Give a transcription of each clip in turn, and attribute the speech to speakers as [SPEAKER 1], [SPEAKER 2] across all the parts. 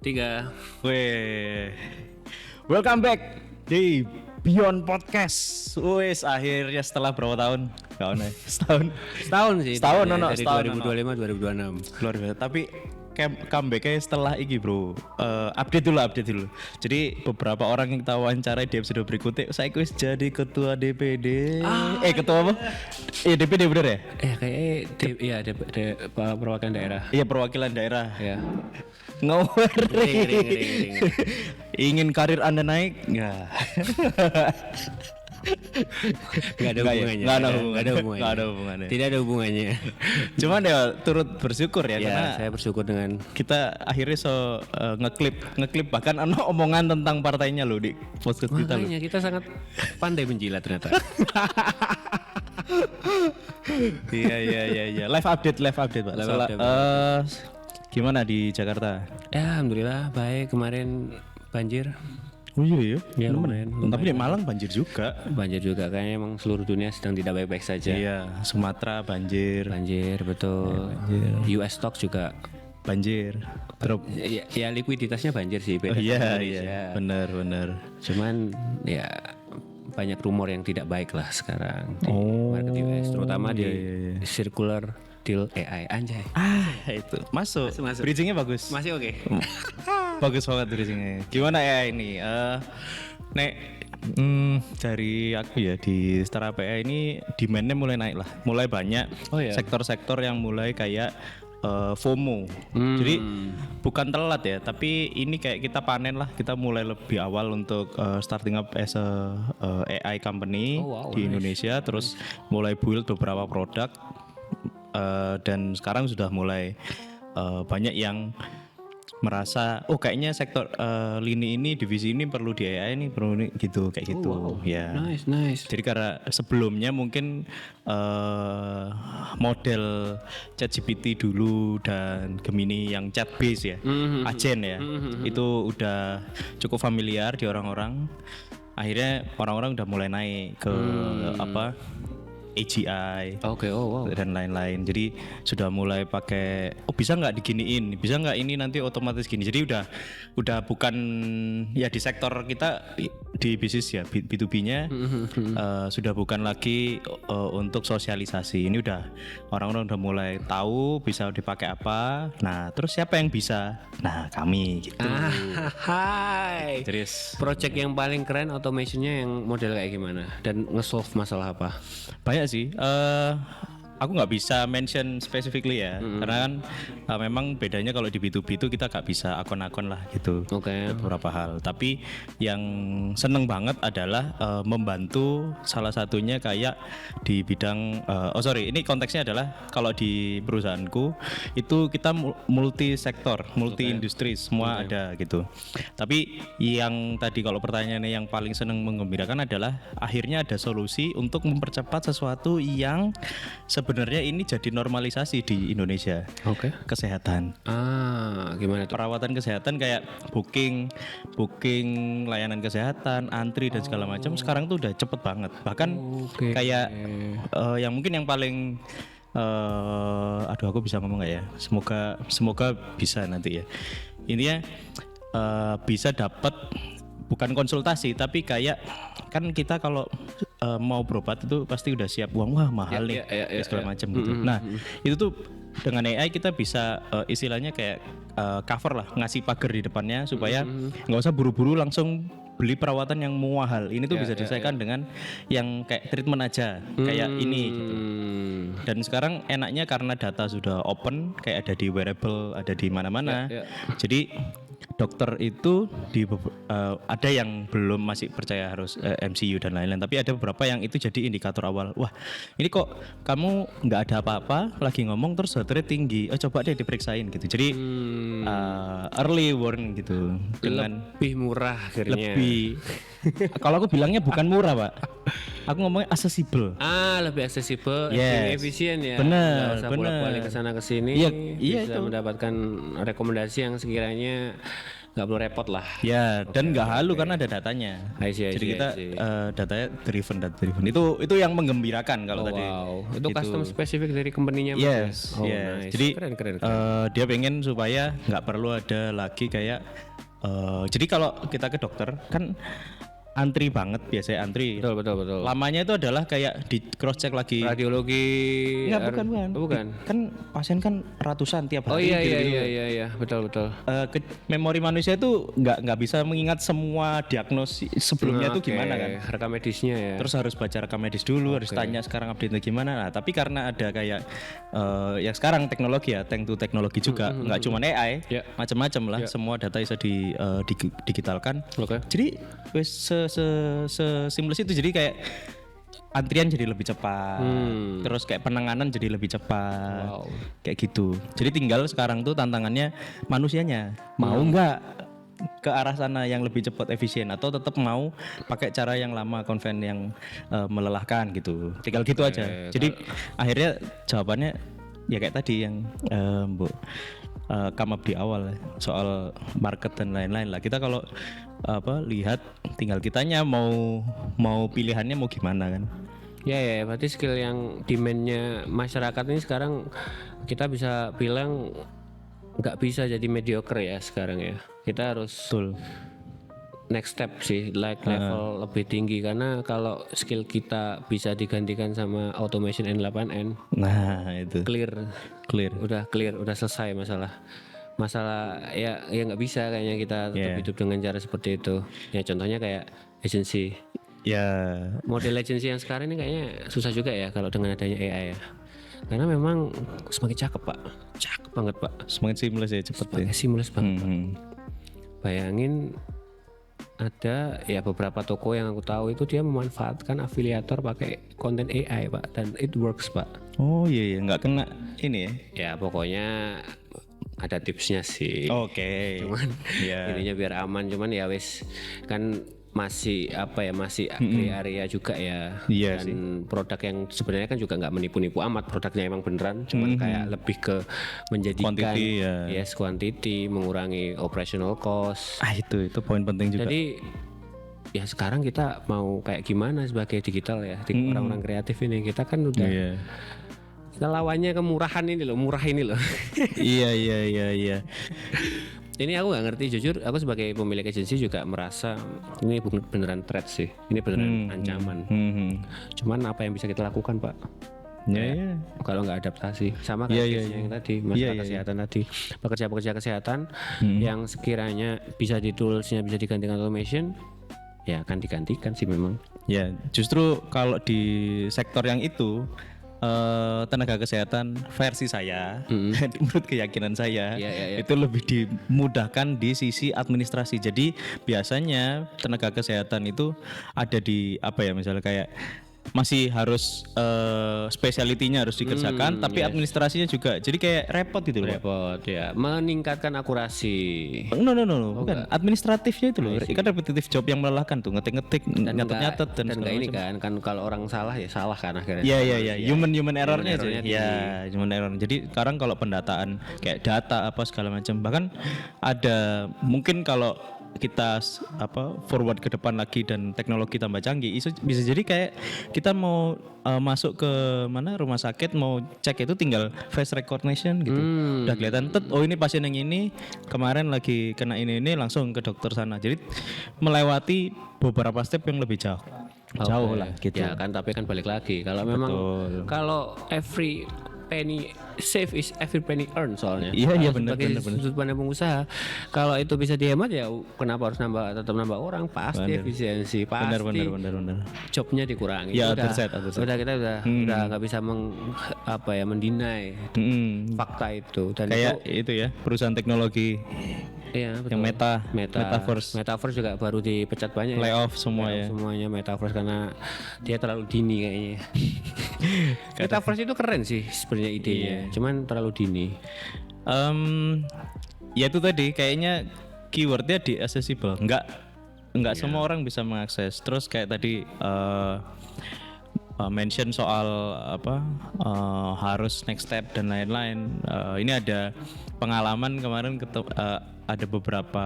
[SPEAKER 1] 3.
[SPEAKER 2] Weh, welcome back di Beyond Podcast. Wes akhirnya setelah berapa tahun? Gak ono.
[SPEAKER 1] Setahun sih.
[SPEAKER 2] Setahun,
[SPEAKER 1] dari
[SPEAKER 2] no, setahun,
[SPEAKER 1] 2025 2026.
[SPEAKER 2] Luar biasa. Tapi comebacknya setelah iki bro. Update dulu. Jadi beberapa orang yang kita wawancarai di episode berikutnya, saya wis jadi ketua DPD. Ketua apa? Iya DPD bener ya?
[SPEAKER 1] Perwakilan daerah.
[SPEAKER 2] Iya perwakilan daerah.
[SPEAKER 1] Ya.
[SPEAKER 2] Ngeri. Ingin karir Anda naik? Enggak.
[SPEAKER 1] Gak ada hubungannya.
[SPEAKER 2] Gak ada hubungannya.
[SPEAKER 1] Tidak ada hubungannya.
[SPEAKER 2] Cuman ya turut bersyukur ya, karena
[SPEAKER 1] saya bersyukur dengan
[SPEAKER 2] kita akhirnya ngeklip bahkan ono omongan tentang partainya loh di podcast kita loh.
[SPEAKER 1] makanya kita sangat pandai menjilat ternyata.
[SPEAKER 2] Iya. Live update Pak. Gimana di Jakarta?
[SPEAKER 1] Ya alhamdulillah baik, kemarin banjir.
[SPEAKER 2] Oh iya.
[SPEAKER 1] Ya, lumayan.
[SPEAKER 2] Tapi di Malang banjir juga.
[SPEAKER 1] Banjir juga, kayaknya emang seluruh dunia sedang tidak baik-baik saja.
[SPEAKER 2] Iya, Sumatera banjir
[SPEAKER 1] Betul. US stock juga
[SPEAKER 2] banjir. Drop.
[SPEAKER 1] Ya likuiditasnya banjir sih beda.
[SPEAKER 2] Iya, benar.
[SPEAKER 1] Cuman ya banyak rumor yang tidak baik lah sekarang di market US, terutama di circular deal AI anjay.
[SPEAKER 2] Itu masuk.
[SPEAKER 1] Masuk.
[SPEAKER 2] Bridgingnya bagus.
[SPEAKER 1] Masih oke.
[SPEAKER 2] Bagus banget bridgingnya. Gimana ya ini? Nek dari aku ya di Setara PA ini demandnya mulai naik lah, mulai banyak sektor-sektor yang mulai kayak FOMO. Jadi bukan telat ya, tapi ini kayak kita panen lah, kita mulai lebih awal untuk starting up as a AI company di Indonesia, terus mulai build beberapa produk dan sekarang sudah mulai banyak yang merasa kayaknya sektor lini ini, divisi ini perlu di AI ini, perlu ini, gitu kayak gitu. Ya.
[SPEAKER 1] Nice.
[SPEAKER 2] Jadi karena sebelumnya mungkin model ChatGPT dulu dan Gemini yang chat base ya, Agen ya, itu udah cukup familiar di orang-orang. Akhirnya orang-orang udah mulai naik ke AGI dan lain-lain. Jadi sudah mulai pakai bisa nggak diginiin, bisa nggak ini nanti otomatis gini. Jadi udah bukan ya di sektor kita di bisnis ya B2B-nya sudah bukan lagi untuk sosialisasi. Ini udah orang-orang udah mulai tahu bisa dipakai apa. Nah terus siapa yang bisa? Nah kami gitu.
[SPEAKER 1] Hai.
[SPEAKER 2] Terus
[SPEAKER 1] Project yang paling keren automationnya yang model kayak gimana dan nge-solve masalah apa?
[SPEAKER 2] Banyak sih. Aku nggak bisa mention specifically ya, karena kan memang bedanya kalau di B2B itu kita nggak bisa akun-akun lah gitu. Beberapa hal. Tapi yang seneng banget adalah membantu salah satunya kayak di bidang ini konteksnya adalah kalau di perusahaanku itu kita multi sektor, multi industri semua ada gitu. Tapi yang tadi kalau pertanyaannya yang paling seneng menggembirakan adalah akhirnya ada solusi untuk mempercepat sesuatu yang sebenarnya ini jadi normalisasi di Indonesia. Kesehatan.
[SPEAKER 1] Gimana tuh?
[SPEAKER 2] Perawatan kesehatan kayak booking layanan kesehatan, antri dan segala macam sekarang tuh udah cepet banget. Bahkan kayak yang mungkin yang paling aku bisa ngomong nggak ya? Semoga bisa nanti ya. Intinya bisa dapat bukan konsultasi tapi kayak kan kita kalau mau berobat itu pasti udah siap uang mahal nih segala macam gitu. Nah itu tuh dengan AI kita bisa istilahnya kayak cover lah, ngasih pagar di depannya supaya nggak usah buru-buru langsung beli perawatan yang mahal. Ini tuh bisa diselesaikan dengan yang kayak treatment aja kayak ini gitu. Dan sekarang enaknya karena data sudah open, kayak ada di wearable, ada di mana-mana. Jadi dokter itu ada yang belum masih percaya harus MCU dan lain-lain, tapi ada beberapa yang itu jadi indikator awal. Wah, ini kok kamu nggak ada apa-apa, lagi ngomong terus heart rate tinggi. Coba deh diperiksain gitu. Jadi early warning gitu. Dengan
[SPEAKER 1] lebih murah akhirnya.
[SPEAKER 2] Kalau aku bilangnya bukan murah, Pak. Aku ngomongnya accessible.
[SPEAKER 1] Lebih accessible, lebih efisien ya.
[SPEAKER 2] Benar,
[SPEAKER 1] nggak usah bolak-balik ke sana ke sini.
[SPEAKER 2] Iya
[SPEAKER 1] bisa
[SPEAKER 2] itu.
[SPEAKER 1] mendapatkan rekomendasi yang sekiranya nggak perlu repot lah.
[SPEAKER 2] Ya, dan nggak halu karena ada datanya.
[SPEAKER 1] I see,
[SPEAKER 2] Jadi kita
[SPEAKER 1] I see.
[SPEAKER 2] datanya data driven. Itu yang menggembirakan kalau tadi.
[SPEAKER 1] Wow, itu custom spesifik dari company-nya.
[SPEAKER 2] Yes,
[SPEAKER 1] Oh,
[SPEAKER 2] yes.
[SPEAKER 1] nice.
[SPEAKER 2] Jadi
[SPEAKER 1] keren.
[SPEAKER 2] dia pengen supaya nggak perlu ada lagi kayak jadi kalau kita ke dokter kan antri banget, biasanya antri.
[SPEAKER 1] Betul.
[SPEAKER 2] Lamanya itu adalah kayak di cross check lagi.
[SPEAKER 1] Radiologi.
[SPEAKER 2] Enggak, bukan.
[SPEAKER 1] Oh, bukan.
[SPEAKER 2] Kan pasien kan ratusan tiap
[SPEAKER 1] Oh
[SPEAKER 2] hari.
[SPEAKER 1] iya, betul.
[SPEAKER 2] Memori manusia itu nggak bisa mengingat semua diagnosis sebelumnya itu gimana kan.
[SPEAKER 1] Rekam medisnya ya.
[SPEAKER 2] Terus harus baca rekam medis dulu, harus tanya sekarang update gimana. Nah, tapi karena ada kayak yang sekarang teknologi ya, tank to teknologi juga, nggak cuma AI, macam-macam lah. Semua data bisa digitalkan.
[SPEAKER 1] Oke.
[SPEAKER 2] Jadi wes seamless itu, jadi kayak antrian jadi lebih cepat, terus kayak penanganan jadi lebih cepat, kayak gitu. Jadi tinggal sekarang tuh tantangannya manusianya mau nggak ke arah sana yang lebih cepat, efisien, atau tetap mau pakai cara yang lama, konven yang melelahkan gitu. Tinggal gitu aja. Jadi akhirnya jawabannya ya kayak tadi yang Bu come up di awal soal market dan lain-lain lah. Kita kalau lihat tinggal kitanya mau pilihannya mau gimana kan.
[SPEAKER 1] Ya, berarti skill yang demand-nya masyarakat ini sekarang kita bisa bilang nggak bisa jadi mediocre ya sekarang ya. Kita harus next step sih, level lebih tinggi, karena kalau skill kita bisa digantikan sama automation N8N.
[SPEAKER 2] Nah, itu
[SPEAKER 1] Clear. Udah selesai masalah ya nggak bisa kayaknya kita tetap hidup dengan cara seperti itu. Ya contohnya kayak agency.
[SPEAKER 2] Ya,
[SPEAKER 1] Model agency yang sekarang ini kayaknya susah juga ya kalau dengan adanya AI ya. Karena memang semakin cakep banget Pak.
[SPEAKER 2] semakin seamless ya, cepet ya.
[SPEAKER 1] Seamless banget. Pak. Bayangin ada ya beberapa toko yang aku tahu itu dia memanfaatkan afiliator pakai konten AI Pak, dan it works Pak.
[SPEAKER 2] Oh iya, nggak kena ini ya.
[SPEAKER 1] Ya pokoknya ada tipsnya sih.
[SPEAKER 2] Oke.
[SPEAKER 1] Cuman ininya biar aman, cuman ya wis kan masih gray area juga ya.
[SPEAKER 2] Iya
[SPEAKER 1] dan
[SPEAKER 2] sih.
[SPEAKER 1] Produk yang sebenarnya kan juga nggak menipu-nipu amat, produknya emang beneran, cuman kayak lebih ke menjadikan
[SPEAKER 2] Quantity,
[SPEAKER 1] quantity, mengurangi operational cost.
[SPEAKER 2] Itu poin penting juga.
[SPEAKER 1] Jadi ya sekarang kita mau kayak gimana sebagai digital ya, orang-orang kreatif ini, kita kan udah kita lawannya kemurahan ini loh, murah ini loh.
[SPEAKER 2] Iya.
[SPEAKER 1] Ini aku nggak ngerti, jujur aku sebagai pemilik agensi juga merasa ini beneran threat sih, ini beneran ancaman. Cuman apa yang bisa kita lakukan Pak? Kalau nggak adaptasi sama kayak yang tadi masalah kesehatan tadi, pekerja-pekerja kesehatan yang sekiranya bisa di toolsnya bisa digantikan automation, ya akan digantikan sih memang.
[SPEAKER 2] Ya, justru kalau di sektor yang itu tenaga kesehatan versi saya, menurut keyakinan saya, itu lebih dimudahkan di sisi administrasi. Jadi biasanya tenaga kesehatan itu ada di misalnya kayak masih harus speciality-nya harus dikerjakan, tapi administrasinya juga jadi kayak repot gitu loh.
[SPEAKER 1] Repot ya, meningkatkan akurasi.
[SPEAKER 2] No, bukan. Administratifnya itu loh. Kan repetitif job yang melelahkan tuh, ngetik-ngetik, nyatet-nyatet dan
[SPEAKER 1] enggak ini kan kalau orang salah ya salah kan akhirnya.
[SPEAKER 2] Iya. Human errornya aja. Ya, human error. Jadi sekarang kalau pendataan kayak data apa segala macam, bahkan ada mungkin kalau kita forward ke depan lagi dan teknologi tambah canggih, bisa jadi kayak kita mau masuk ke rumah sakit mau cek itu tinggal face recognition gitu, udah kelihatan ini pasien yang ini kemarin lagi kena ini langsung ke dokter sana, jadi melewati beberapa step yang lebih jauh lah gitu
[SPEAKER 1] ya kan. Tapi kan balik lagi kalau memang kalau every penny save is every penny earn soalnya.
[SPEAKER 2] Iya benar.
[SPEAKER 1] Sudut pandang pengusaha, kalau itu bisa dihemat ya kenapa harus tetap nambah orang, pasti efisiensi, pasti
[SPEAKER 2] benar.
[SPEAKER 1] jobnya dikurangi.
[SPEAKER 2] Ya,
[SPEAKER 1] udah kita udah nggak bisa mendinai fakta itu. Dan
[SPEAKER 2] kayak itu ya perusahaan teknologi.
[SPEAKER 1] Iya, betul.
[SPEAKER 2] Yang Metaverse
[SPEAKER 1] juga baru dipecat banyak.
[SPEAKER 2] Layoff semua ya.
[SPEAKER 1] Semuanya Metaverse karena dia terlalu dini kayaknya. Metaverse itu keren sih sebenarnya idenya, cuman terlalu dini.
[SPEAKER 2] Ya itu tadi kayaknya keywordnya di accessible. Enggak semua orang bisa mengakses. Terus kayak tadi mention soal harus next step dan lain-lain. Ini ada pengalaman kemarin ada beberapa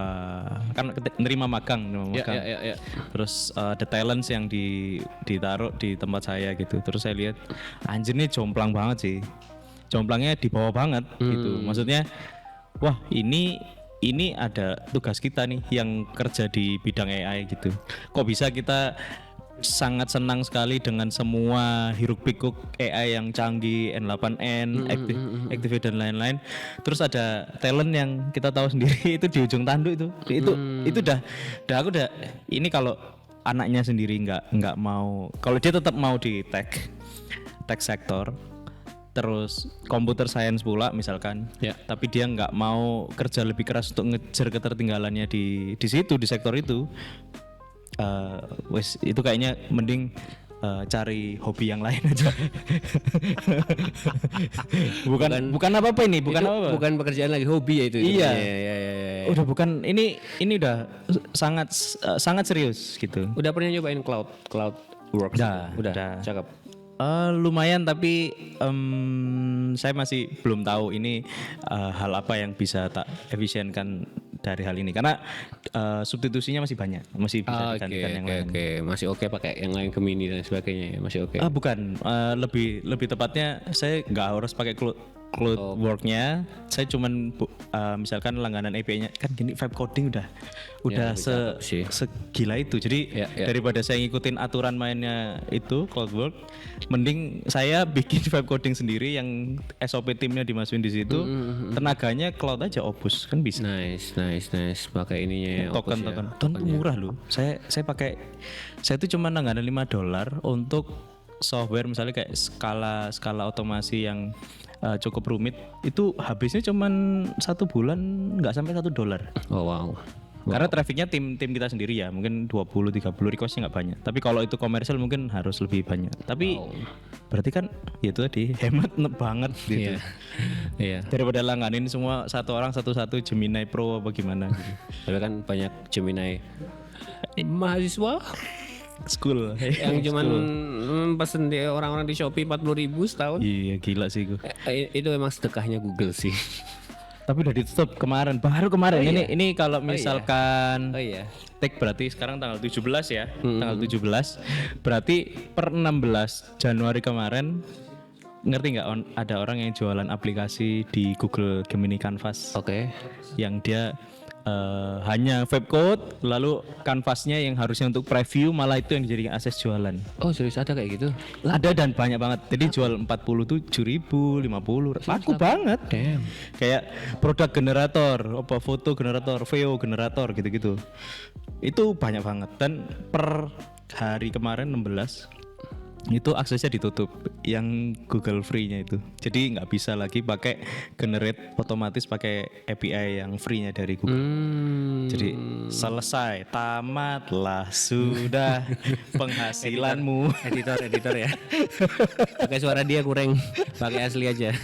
[SPEAKER 2] kan nerima magang.
[SPEAKER 1] Ya.
[SPEAKER 2] Terus ada talents yang ditaruh di tempat saya gitu. Terus saya lihat anjir nih jomplang banget sih. Jomplangnya di bawah banget gitu. Maksudnya wah ini ada tugas kita nih yang kerja di bidang AI gitu. Kok bisa kita sangat senang sekali dengan semua hiruk pikuk AI yang canggih, N8N, Activate dan lain-lain. Terus ada talent yang kita tahu sendiri itu di ujung tanduk itu udah aku udah ini kalau anaknya sendiri nggak mau, kalau dia tetap mau di tech sektor terus computer science pula misalkan, tapi dia nggak mau kerja lebih keras untuk ngejar ketertinggalannya di situ, di sektor itu. Itu kayaknya mending cari hobi yang lain aja. bukan apa-apa ini,
[SPEAKER 1] bukan pekerjaan lagi, hobi ya itu.
[SPEAKER 2] Iya.
[SPEAKER 1] Ya.
[SPEAKER 2] Udah bukan ini udah sangat serius gitu.
[SPEAKER 1] Udah pernah nyobain cloud work? Udah. Cakep.
[SPEAKER 2] Lumayan, tapi saya masih belum tahu ini hal apa yang bisa tak efisienkan dari hal ini, karena substitusinya masih banyak, masih bisa digantikan yang lain.
[SPEAKER 1] Masih oke pakai yang lain, Gemini dan sebagainya, masih oke.
[SPEAKER 2] Bukan, lebih tepatnya saya nggak harus pakai cloud worknya. Saya cuman misalkan langganan API-nya kan gini, vibe coding udah segila itu. Jadi daripada saya ngikutin aturan mainnya itu cloud work, mending saya bikin vibe coding sendiri yang SOP timnya dimasukin di situ. Tenaganya cloud aja, Opus kan bisa.
[SPEAKER 1] Nice. Pakai ininya ya,
[SPEAKER 2] token murah loh. Saya itu cuma langganan $5 untuk software misalnya kayak skala otomasi yang cukup rumit, itu habisnya cuman 1 bulan nggak sampai $1.
[SPEAKER 1] Oh wow.
[SPEAKER 2] Karena trafficnya tim kita sendiri ya, mungkin 20-30 requestnya nggak banyak. Tapi kalau itu komersial mungkin harus lebih banyak. Tapi berarti kan ya itu tadi hemat banget gitu.
[SPEAKER 1] Iya.
[SPEAKER 2] Daripada langganin semua satu orang satu-satu Gemini Pro apa gimana gitu.
[SPEAKER 1] Tapi kan banyak Gemini mahasiswa
[SPEAKER 2] school
[SPEAKER 1] yang cuman pesen di orang-orang di Shopee 40.000 setahun.
[SPEAKER 2] Iya gila sih gue.
[SPEAKER 1] Itu emang sedekahnya Google sih.
[SPEAKER 2] Tapi udah ditutup baru kemarin. Ini kalau misalkan take berarti sekarang tanggal 17 ya. Tanggal 17 berarti per 16 Januari kemarin, ngerti nggak ada orang yang jualan aplikasi di Google Gemini Canvas. Yang dia hanya web code, lalu kanvasnya yang harusnya untuk preview malah itu yang dijadikan akses jualan. Oh serius, ada kayak gitu? Ada dan banyak banget. Jadi jual 47.000, 50, laku banget.
[SPEAKER 1] Damn.
[SPEAKER 2] Kayak produk generator, foto generator, VO generator gitu-gitu. Itu banyak banget. Dan per hari kemarin 16 itu aksesnya ditutup yang Google Free-nya itu. Jadi nggak bisa lagi pakai generate otomatis pakai API yang free-nya dari Google. Jadi selesai, tamatlah sudah penghasilanmu.
[SPEAKER 1] Editor ya. Pakai suara dia kurang, pakai asli aja.